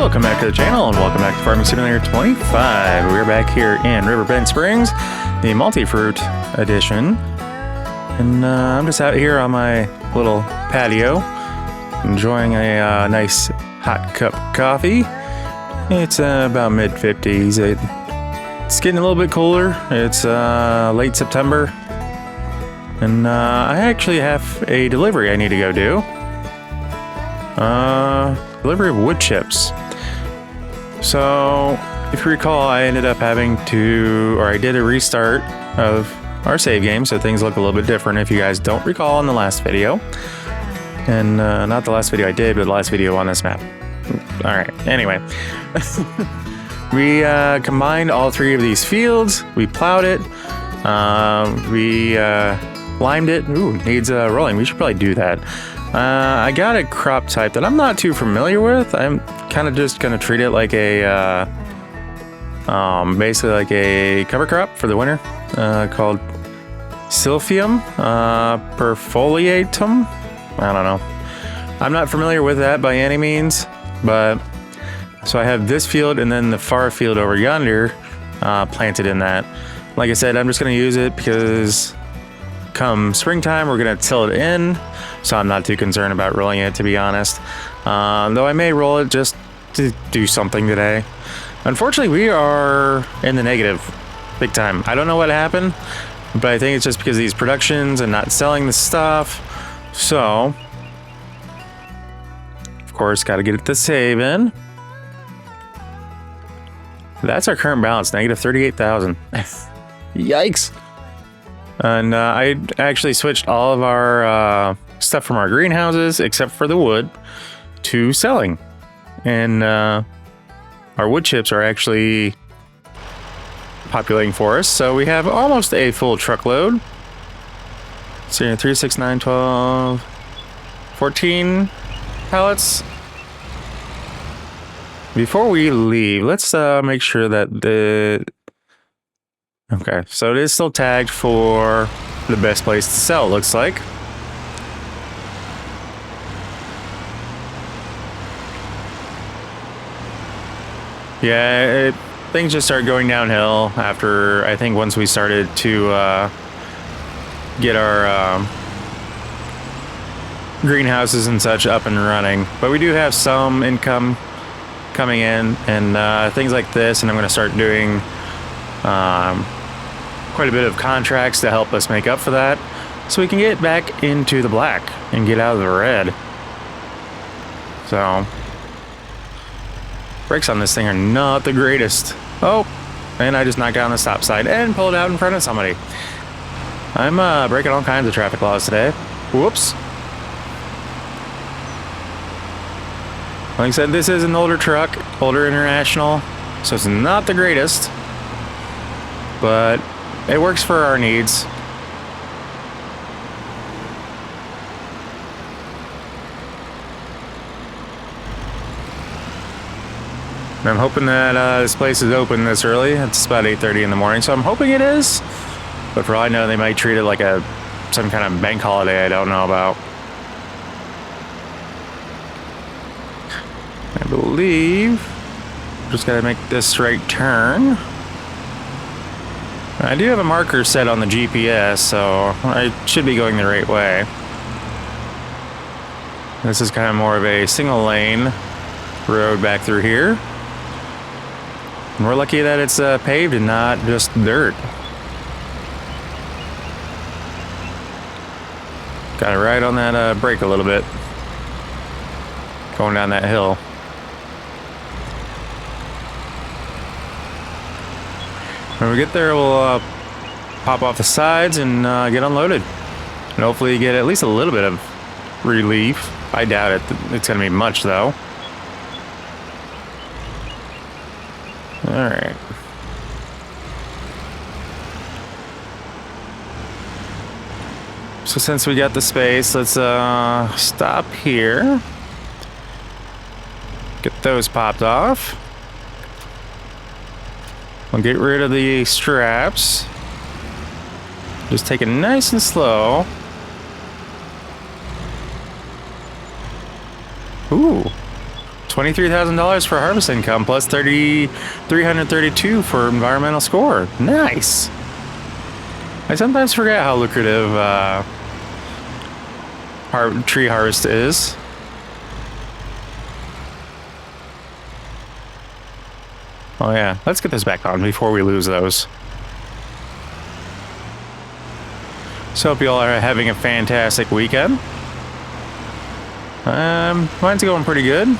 Welcome back to the channel and welcome back to Farming Simulator 25. We're back here in Riverbend Springs, the multi-fruit edition. And I'm just out here on my little patio, enjoying a nice hot cup of coffee. It's about mid-50s. It's getting a little bit cooler. It's late September. And I actually have a delivery I need to go do. Delivery of wood chips. So, if you recall, I ended up having to, or I did a restart of our save game, so things look a little bit different if you guys don't recall in the last video. And not the last video I did, but the last video on this map. Alright, anyway. We combined all three of these fields, we plowed it, we limed it. Ooh, needs rolling, we should probably do that. I got a crop type that I'm not too familiar with. I'm kind of just going to treat it like a, basically like a cover crop for the winter, called Silphium perfoliatum. I don't know. I'm not familiar with that by any means, but so I have this field and then the far field over yonder planted in that. Like I said, I'm just going to use it because come springtime, we're going to till it in, so I'm not too concerned about rolling it, to be honest. Though I may roll it just to do something today. Unfortunately, we are in the negative big time. I don't know what happened, but I think it's just because of these productions and not selling the stuff. So, of course, got to get it to save in. That's our current balance, negative 38,000. Yikes. And I actually switched all of our stuff from our greenhouses, except for the wood, to selling. And our wood chips are actually populating for us. So we have almost a full truckload. So 3, 6, 9, 12, 14 pallets. Before we leave, let's make sure that the... Okay, so it is still tagged for the best place to sell, looks like. Yeah, things just started going downhill after, I think, once we started to get our greenhouses and such up and running. But we do have some income coming in and things like this, and I'm going to start doing quite a bit of contracts to help us make up for that, so we can get back into the black and get out of the red. So, brakes on this thing are not the greatest. Oh, and I just knocked down the stop sign and pulled out in front of somebody. I'm breaking all kinds of traffic laws today. Whoops. Like I said, this is an older truck, older International, so it's not the greatest, but it works for our needs. And I'm hoping that this place is open this early. It's about 8:30 in the morning, so I'm hoping it is. But for all I know, they might treat it like some kind of bank holiday I don't know about. I believe just gotta make this right turn. I do have a marker set on the GPS, so I should be going the right way. This is kind of more of a single lane road back through here. And we're lucky that it's paved and not just dirt. Got to ride on that brake a little bit. Going down that hill. When we get there, we'll pop off the sides and get unloaded. And hopefully get at least a little bit of relief. I doubt it. It's going to be much, though. Alright. So since we got the space, let's stop here. Get those popped off. We'll get rid of the straps. Just take it nice and slow. Ooh. $23,000 for harvest income plus 332 for environmental score. Nice. I sometimes forget how lucrative tree harvest is. Oh yeah, let's get this back on before we lose those. So hope you all are having a fantastic weekend. Mine's going pretty good,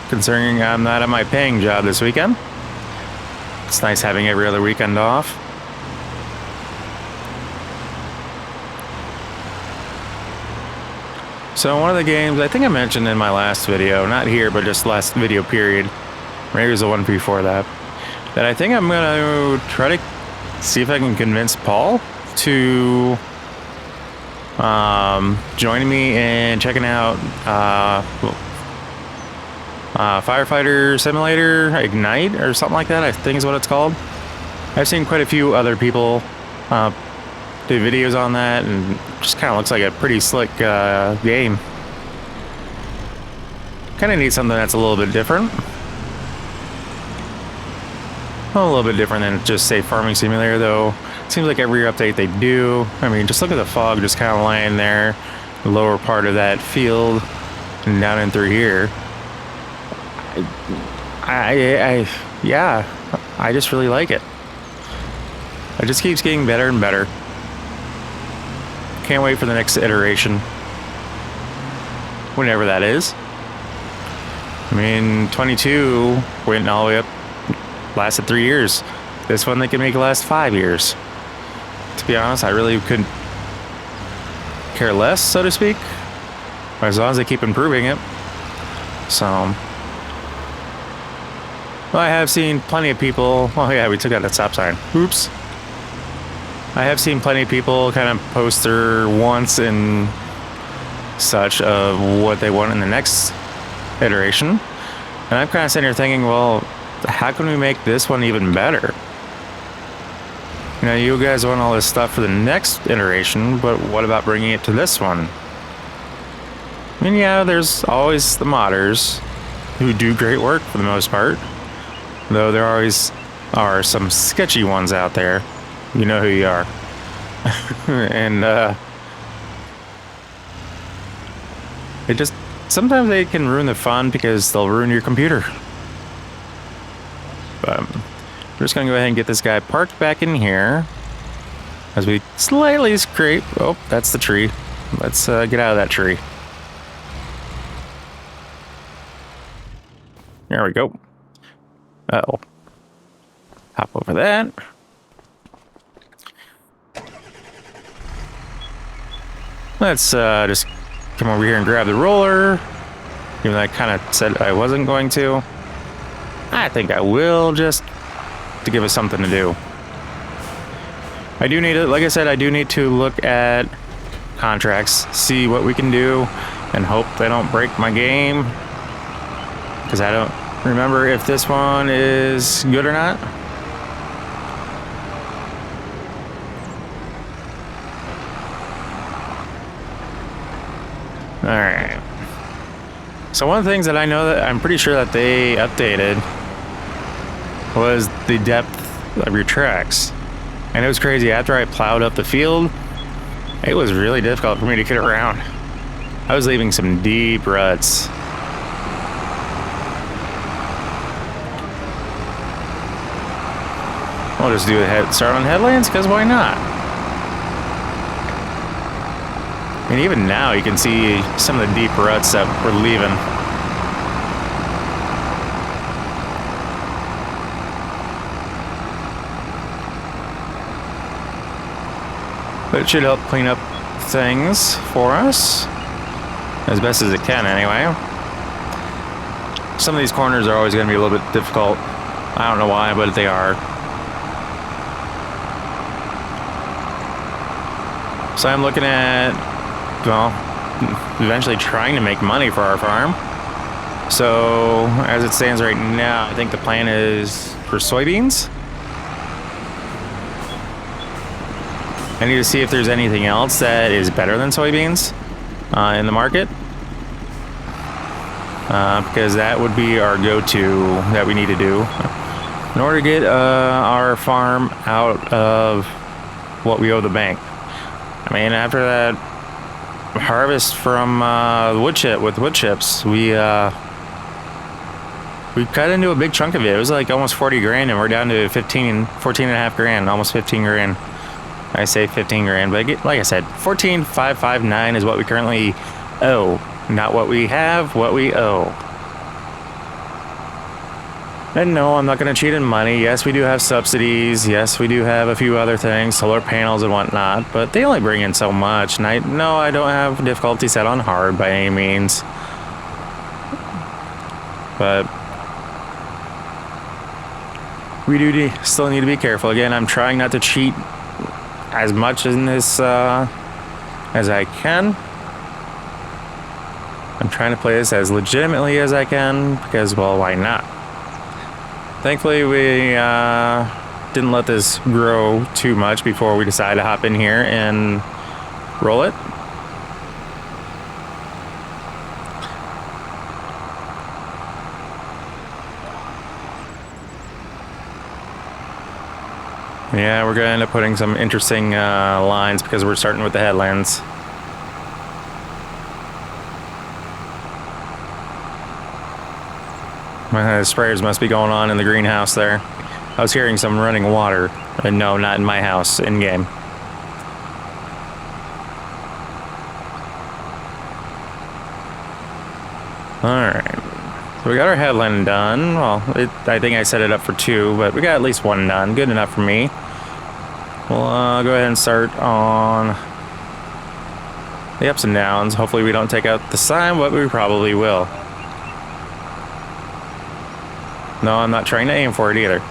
considering I'm not at my paying job this weekend. It's nice having every other weekend off. So one of the games I think I mentioned in my last video, not here, but just last video period, maybe it was the one before that, that I think I'm gonna try to see if I can convince Paul to join me in checking out Firefighter Simulator Ignite or something like that, I think is what it's called. I've seen quite a few other people do videos on that, and just kind of looks like a pretty slick game. Kind of need something that's a little bit different. A little bit different than just, say, Farming Simulator, though. Seems like every update they do. I mean, just look at the fog just kind of lying there, the lower part of that field, and down in through here. Yeah, I just really like it. It just keeps getting better and better. Can't wait for the next iteration, whenever that is. I mean, 22 went all the way up, lasted 3 years. This one they can make it last 5 years. To be honest, I really couldn't care less, so to speak, as long as they keep improving it. So, well, I have seen plenty of people. Oh yeah, we took out that stop sign. Oops. I have seen plenty of people kind of post their wants and such of what they want in the next iteration, and I'm kind of sitting here thinking, well, how can we make this one even better? You know, you guys want all this stuff for the next iteration, but what about bringing it to this one? I mean, yeah, there's always the modders who do great work for the most part, though there always are some sketchy ones out there. You know who you are. And it just, sometimes they can ruin the fun because they'll ruin your computer. But we're just gonna go ahead and get this guy parked back in here as we slightly scrape. Oh, that's the tree. Let's get out of that tree. There we go. Uh-oh. Hop over that. Let's just come over here and grab the roller. Even though I kind of said I wasn't going to. I think I will, just to give us something to do. I do need to, like I said, I do need to look at contracts, see what we can do, and hope they don't break my game. Because I don't remember if this one is good or not. Alright. So one of the things that I know that I'm pretty sure that they updated was the depth of your tracks. And it was crazy. After I plowed up the field, it was really difficult for me to get around. I was leaving some deep ruts. We'll just do a start on headlands, because why not? And even now you can see some of the deep ruts that we're leaving. But it should help clean up things for us, as best as it can anyway. Some of these corners are always going to be a little bit difficult. I don't know why, but they are. So I'm looking at, well, eventually trying to make money for our farm. So as it stands right now, I think the plan is for soybeans. I need to see if there's anything else that is better than soybeans in the market. because that would be our go-to that we need to do in order to get our farm out of what we owe the bank. I mean, after that harvest from wood chip with wood chips, we cut into a big chunk of it. It was like almost 40 grand, and we're down to 14 and a half grand, almost 15 grand. I say 15 grand, but like I said, 14,559 is what we currently owe, not what we have, what we owe. And no, I'm not going to cheat in money. Yes, we do have subsidies. Yes, we do have a few other things, solar panels and whatnot, but they only bring in so much. And I don't have difficulty set on hard by any means. But we do still need to be careful. Again, I'm trying not to cheat as much in this as I can. I'm trying to play this as legitimately as I can because, well, why not? Thankfully, we didn't let this grow too much before we decided to hop in here and roll it. Yeah, we're going to end up putting some interesting lines because we're starting with the headlands. My sprayers must be going on in the greenhouse there. I was hearing some running water. No, not in my house, in game. Alright. So we got our headland done. Well, I think I set it up for 2, but we got at least 1 done. Good enough for me. We'll go ahead and start on the ups and downs. Hopefully we don't take out the sign, but we probably will. No, I'm not trying to aim for it either.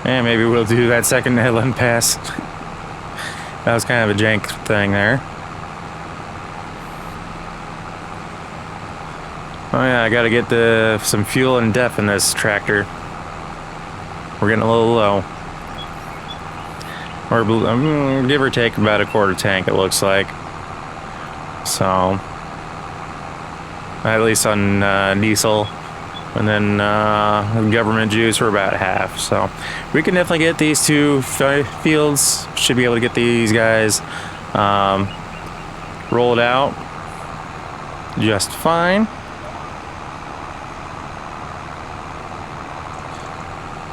And maybe we'll do that second headland pass. That was kind of a jank thing there. Oh yeah, I gotta get some fuel and def in this tractor. We're getting a little low. Or give or take about a quarter tank, it looks like. So at least on diesel, and then government juice we're about half. So we can definitely get these 2 fields. Should be able to get these guys rolled out just fine.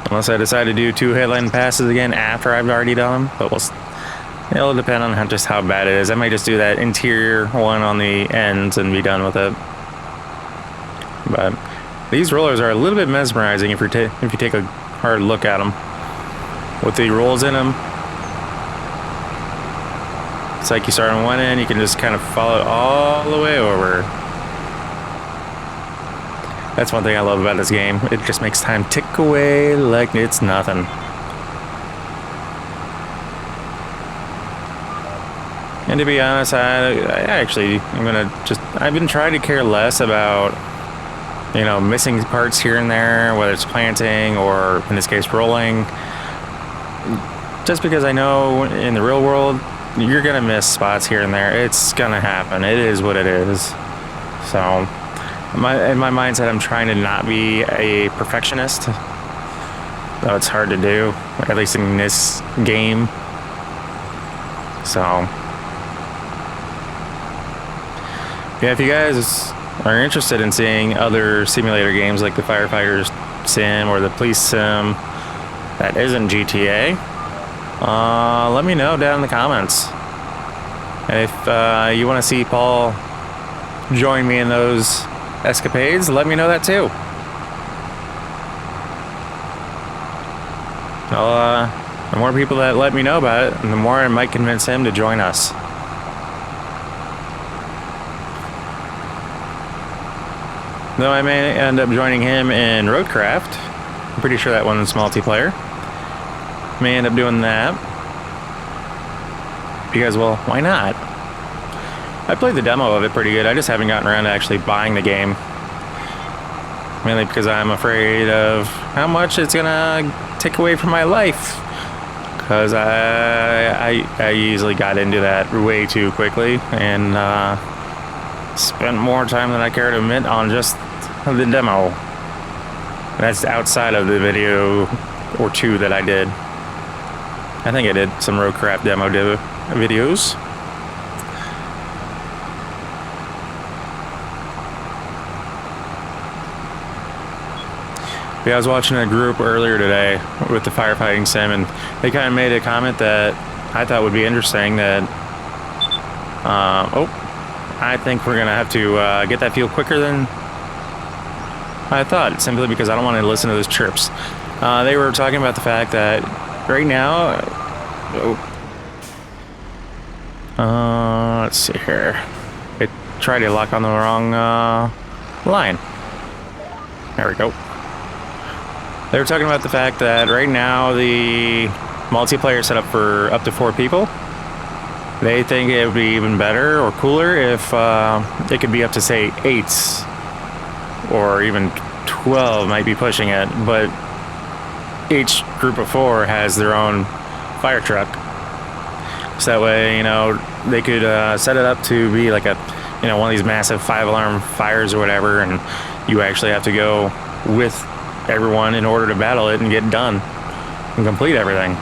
Unless I decide to do 2 headland passes again after I've already done them, but it'll depend on just how bad it is. I might just do that interior one on the ends and be done with it. But these rollers are a little bit mesmerizing if you take a hard look at them. With the rolls in them, it's like you start on one end, you can just kind of follow it all the way over. That's one thing I love about this game. It just makes time tick away like it's nothing. And to be honest, I've been trying to care less about, missing parts here and there, whether it's planting or, in this case, rolling. Just because I know in the real world, you're going to miss spots here and there. It's going to happen. It is what it is. So in my mindset, I'm trying to not be a perfectionist. Though it's hard to do, at least in this game. So yeah, if you guys are interested in seeing other simulator games like the Firefighter Sim or the Police Sim that isn't GTA, let me know down in the comments. And if you want to see Paul join me in those escapades, let me know that too. The more people that let me know about it, the more I might convince him to join us. Though I may end up joining him in Roadcraft. I'm pretty sure that one's multiplayer. May end up doing that. Because, well, why not? I played the demo of it pretty good. I just haven't gotten around to actually buying the game. Mainly because I'm afraid of how much it's gonna take away from my life. because I easily got into that way too quickly and spent more time than I care to admit on just the demo. That's outside of the video or two that I did. I think I did some roadcraft demo videos. Yeah, I was watching a group earlier today with the firefighting sim, and they kind of made a comment that I thought would be interesting. That I think we're gonna have to get that fuel quicker than I thought, simply because I don't want to listen to those chirps. They were talking about the fact that right now, let's see here. I tried to lock on the wrong line. There we go. They were talking about the fact that right now the multiplayer is set up for up to 4 people. They think it would be even better or cooler if it could be up to, say, 8 or even 12 might be pushing it, but each group of 4 has their own fire truck. So that way, you know, they could set it up to be like a, you know, one of these massive 5-alarm fires or whatever, and you actually have to go with everyone in order to battle it and get done and complete everything.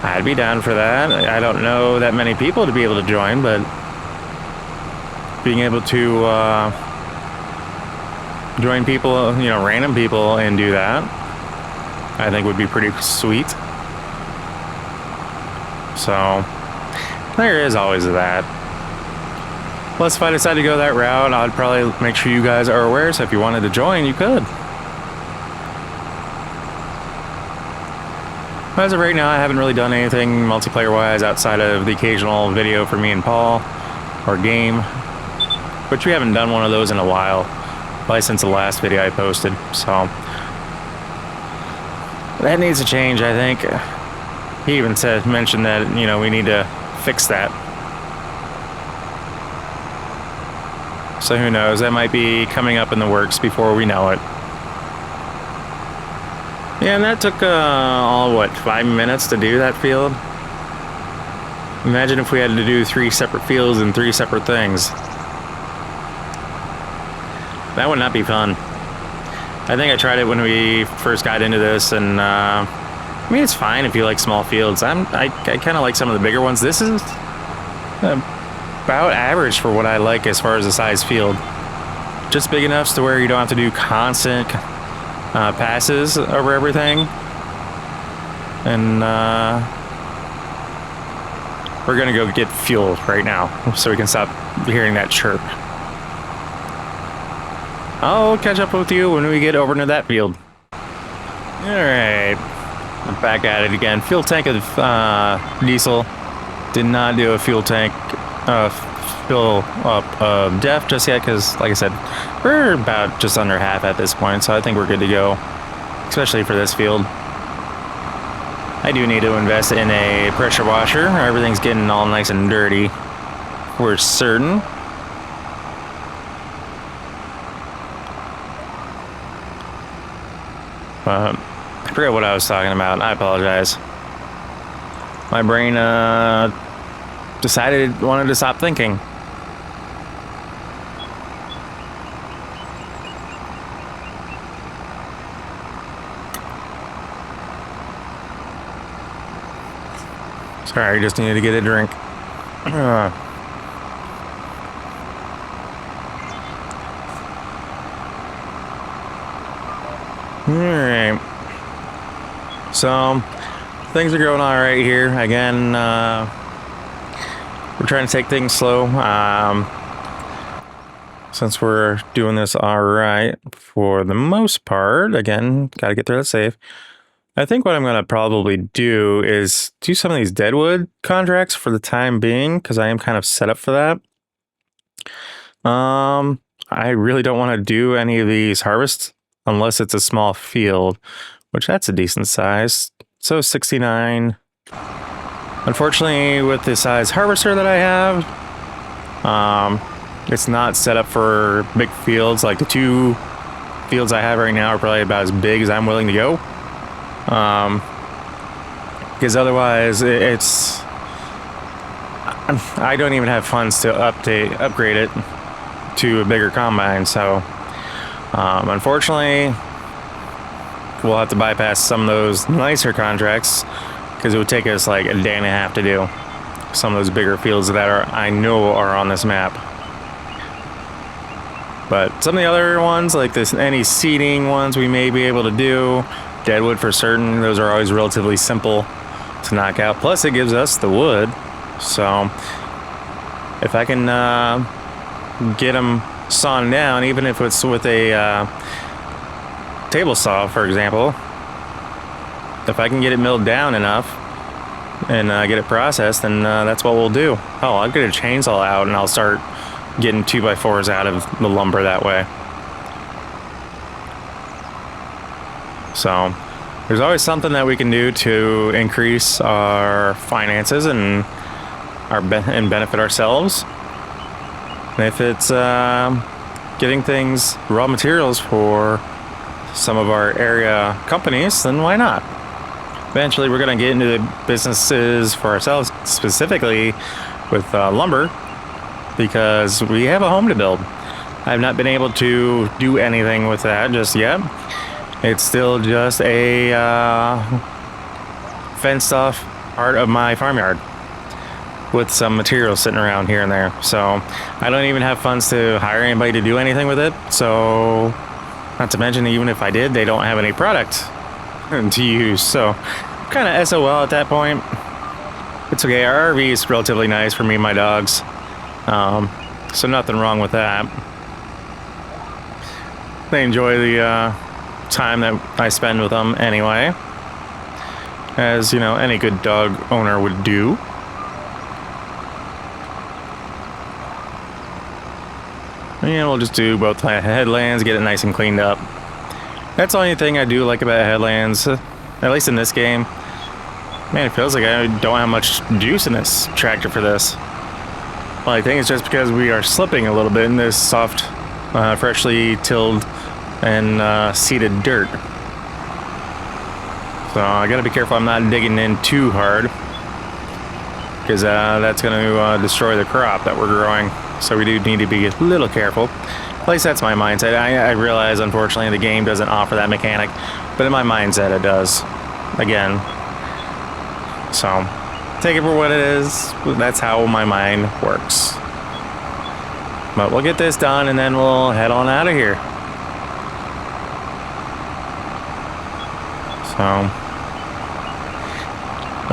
I'd be down for that. I don't know that many people to be able to join, but being able to join people, you know, random people and do that, I think would be pretty sweet. So there is always that. Plus, if I decide to go that route, I'd probably make sure you guys are aware, so if you wanted to join, you could. As of right now, I haven't really done anything multiplayer-wise outside of the occasional video for me and Paul, or game, which we haven't done one of those in a while, probably since the last video I posted, so that needs to change, I think. He even mentioned that, you know, we need to fix that. So who knows, that might be coming up in the works before we know it. Yeah, and that took all, what, 5 minutes to do that field? Imagine if we had to do 3 separate fields and 3 separate things. That would not be fun. I think I tried it when we first got into this, and I mean, it's fine if you like small fields. I kind of like some of the bigger ones. This is about average for what I like as far as the size field. Just big enough to where you don't have to do constant passes over everything. And we're gonna go get fuel right now so we can stop hearing that chirp. I'll catch up with you when we get over to that field. Alright, I'm back at it again. Fuel tank of diesel. Did not do a fuel tank fill up def just yet, because like I said, we're about just under half at this point, so I think we're good to go, especially for this field. I do need to invest in a pressure washer. Everything's getting all nice and dirty, we're certain. I forget what I was talking about. I apologize. My brain wanted to stop thinking. Sorry, I just needed to get a drink. Alright. So, things are going all right here. Again, we're trying to take things slow. Since we're doing this all right for the most part, again, got to get through that safe. I think what I'm going to probably do is do some of these Deadwood contracts for the time being, because I am kind of set up for that. I really don't want to do any of these harvests unless it's a small field, which that's a decent size. So 69. Unfortunately, with the size harvester that I have, it's not set up for big fields. Like the 2 fields I have right now are probably about as big as I'm willing to go. because otherwise it's, I don't even have funds to upgrade it to a bigger combine. So unfortunately, we'll have to bypass some of those nicer contracts because it would take us like a day and a half to do some of those bigger fields that I know are on this map. But some of the other ones, like any seeding ones we may be able to do, deadwood for certain, those are always relatively simple to knock out. Plus it gives us the wood. So if I can get them sawn down, even if it's with a table saw, for example, if I can get it milled down enough and get it processed, then that's what we'll do. Oh, I'll get a chainsaw out and I'll start getting 2x4s out of the lumber that way. So there's always something that we can do to increase our finances and benefit ourselves. And if it's getting things, raw materials for some of our area companies, then why not? Eventually we're going to get into the businesses for ourselves, specifically with lumber, because we have a home to build. I've not been able to do anything with that just yet. It's still just a fenced off part of my farmyard with some materials sitting around here and there. So I don't even have funds to hire anybody to do anything with it. So not to mention, even if I did, they don't have any product to use. So kind of SOL at that point. It's okay. Our RV is relatively nice for me and my dogs. So nothing wrong with that. They enjoy the time that I spend with them anyway, as you know, any good dog owner would do. And we'll just do both headlands, get it nice and cleaned up. That's the only thing I do like about headlands, at least in this game. Man, it feels like I don't have much juice in this tractor for this. Well, I think it's just because we are slipping a little bit in this soft, freshly tilled and seeded dirt. So I gotta be careful I'm not digging in too hard, because that's going to destroy the crop that we're growing. So we do need to be a little careful. At least that's my mindset. I realize, unfortunately, the game doesn't offer that mechanic, but in my mindset it does. Again. So take it for what it is. That's how my mind works. But we'll get this done and then we'll head on out of here. So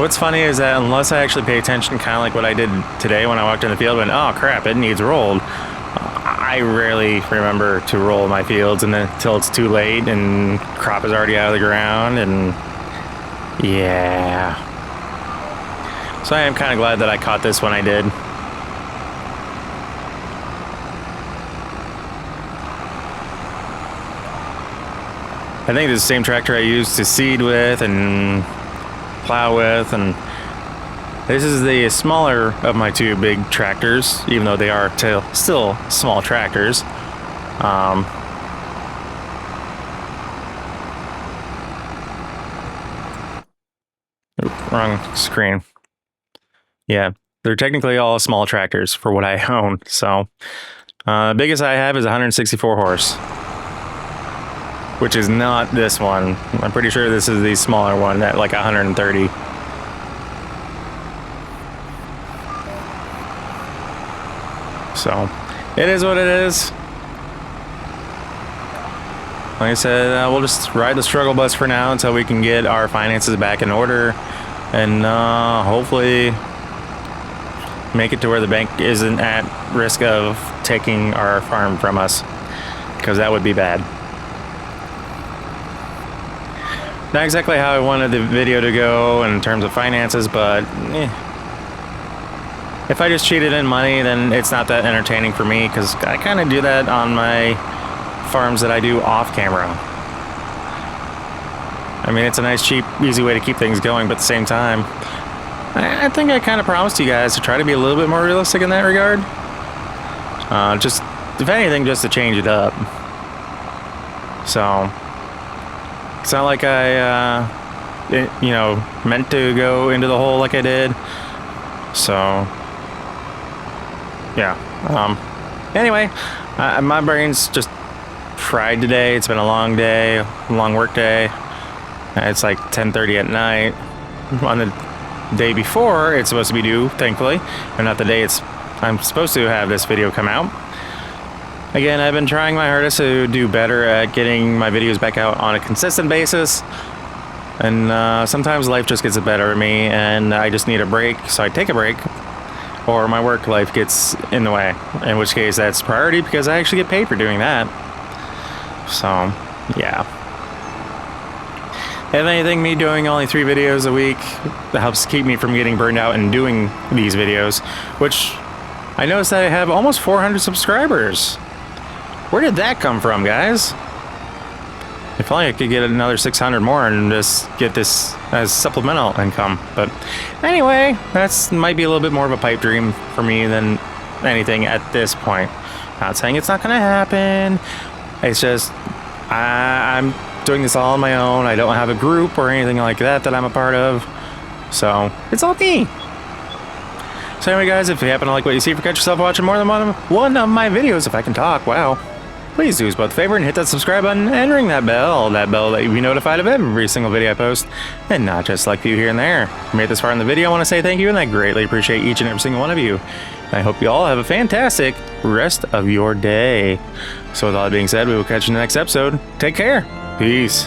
what's funny is that unless I actually pay attention, kind of like what I did today when I walked in the field, when, oh crap, it needs rolled. I rarely remember to roll my fields until it's too late and crop is already out of the ground, and yeah. So I am kind of glad that I caught this when I did. I think it's the same tractor I used to seed with and plow with, and this is the smaller of my two big tractors, even though they are still small tractors. Wrong screen. Yeah, they're technically all small tractors for what I own. So biggest I have is 164 horse, which is not this one. I'm pretty sure this is the smaller one at like 130. So it is what it is. Like I said, we'll just ride the struggle bus for now until we can get our finances back in order, and hopefully make it to where the bank isn't at risk of taking our farm from us, because that would be bad. Not exactly how I wanted the video to go in terms of finances, but if I just cheated in money, then it's not that entertaining for me, because I kind of do that on my farms that I do off camera. I mean, it's a nice, cheap, easy way to keep things going, but at the same time, I think I kind of promised you guys to try to be a little bit more realistic in that regard. Just, if anything, just to change it up. So it's not like I you know, meant to go into the hole like I did. So, yeah. Anyway, my brain's just fried today. It's been a long day, long work day. It's like 10:30 at night. On the day before it's supposed to be due, thankfully, and not the day I'm supposed to have this video come out. Again, I've been trying my hardest to do better at getting my videos back out on a consistent basis. And sometimes life just gets the better of me, and I just need a break, so I take a break. Or my work life gets in the way, in which case that's priority because I actually get paid for doing that. So, yeah. If anything, me doing only 3 videos a week that helps keep me from getting burned out and doing these videos, which I noticed that I have almost 400 subscribers. Where did that come from, guys? If only I could get another 600 more and just get this as supplemental income. But anyway, that's might be a little bit more of a pipe dream for me than anything at this point. Not saying it's not going to happen. It's just I'm doing this all on my own. I don't have a group or anything like that I'm a part of. So it's all me. So anyway, guys, if you happen to like what you see, if you catch yourself watching more than one of my videos, if I can talk, wow. Please do us both a favor and hit that subscribe button and ring that bell that you'll be notified of every single video I post, and not just like you here and there. If you made it this far in the video, I want to say thank you, and I greatly appreciate each and every single one of you. I hope you all have a fantastic rest of your day. So with all that being said, we will catch you in the next episode. Take care. Peace.